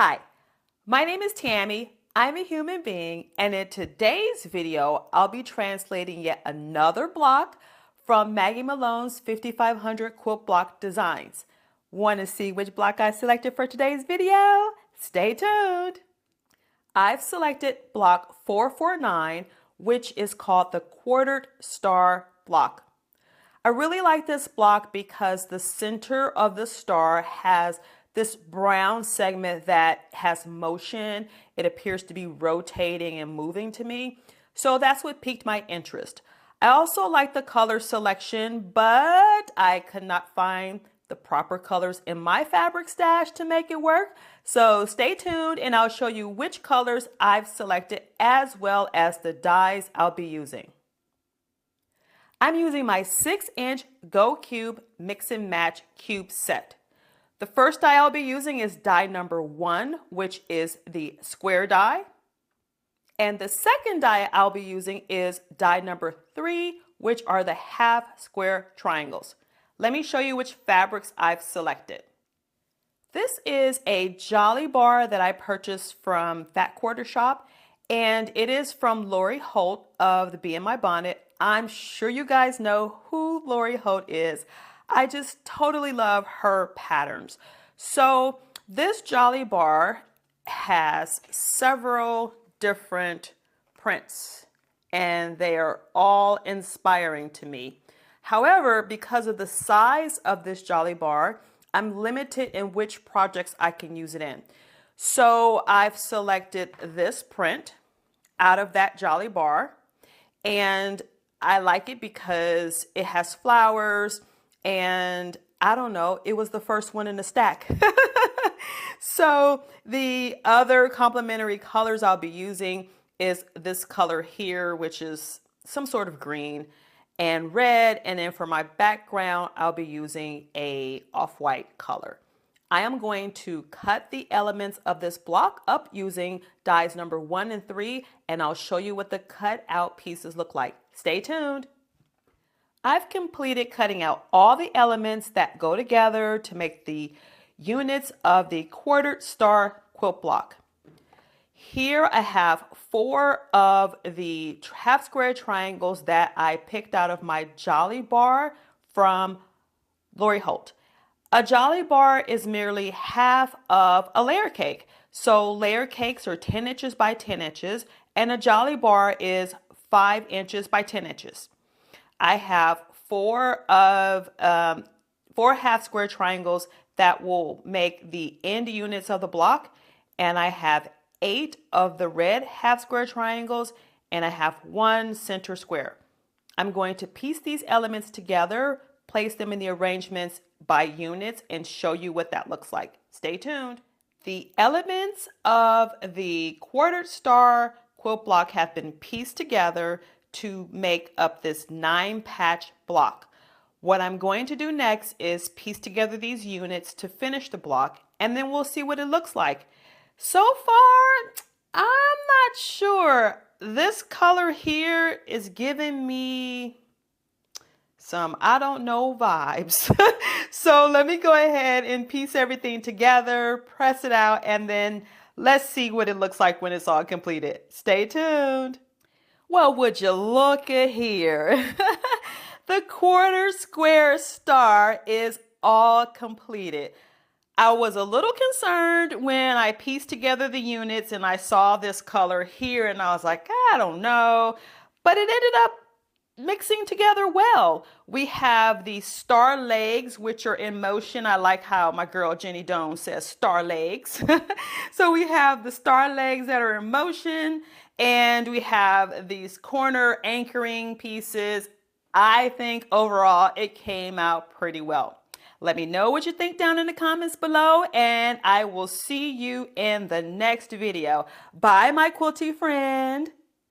Hi, my name is Tammy. I'm a human being, and in today's video, I'll be translating yet another block from Maggie Malone's 5500 quilt block designs. Want to see which block I selected for today's video? Stay tuned. I've selected block 449, which is called the quartered star block. I really like this block because the center of the star has this brown segment that has motion. It appears to be rotating and moving to me. So that's what piqued my interest. I also like the color selection, but I could not find the proper colors in my fabric stash to make it work. So stay tuned and I'll show you which colors I've selected as well as the dyes I'll be using. I'm using my 6-inch Go Qube Mix and Match Qube set. The first die I'll be using is die number 1, which is the square die. And the second die I'll be using is die number 3, which are the half square triangles. Let me show you which fabrics I've selected. This is a Jolly Bar that I purchased from Fat Quarter Shop, and it is from Lori Holt of the Bee in My Bonnet. I'm sure you guys know who Lori Holt is. I just totally love her patterns. So this Jolly Bar has several different prints and they are all inspiring to me. However, because of the size of this Jolly Bar, I'm limited in which projects I can use it in. So I've selected this print out of that Jolly Bar, and I like it because it has flowers. And I don't know, it was the first one in the stack. So the other complementary colors I'll be using is this color here, which is some sort of green and red. And then for my background, I'll be using a off-white color. I am going to cut the elements of this block up using dies number 1 and 3, and I'll show you what the cut out pieces look like. Stay tuned. I've completed cutting out all the elements that go together to make the units of the quartered star quilt block. Here I have 4 of the half square triangles that I picked out of my Jolly Bar from Lori Holt. A Jolly Bar is merely half of a layer cake. So layer cakes are 10 inches by 10 inches and a Jolly Bar is 5 inches by 10 inches. I have 4 half square triangles that will make the end units of the block, and I have 8 of the red half square triangles, and I have 1 center square. I'm going to piece these elements together, place them in the arrangements by units, and show you what that looks like. Stay tuned. The elements of the quartered star quilt block have been pieced together to make up this 9-patch block. What I'm going to do next is piece together these units to finish the block, and then we'll see what it looks like. So far, I'm not sure. This color here is giving me some I don't know vibes. So let me go ahead and piece everything together, press it out, and then let's see what it looks like when it's all completed. Stay tuned. Well, would you look at here? The quarter square star is all completed. I was a little concerned when I pieced together the units and I saw this color here and I was like, I don't know, but it ended up mixing together well. We have the star legs, which are in motion. I like how my girl Jenny Doan says star legs. So we have the star legs that are in motion, and we have these corner anchoring pieces. I think overall it came out pretty well. Let me know what you think down in the comments below, and I will see you in the next video. Bye, my quilty friend.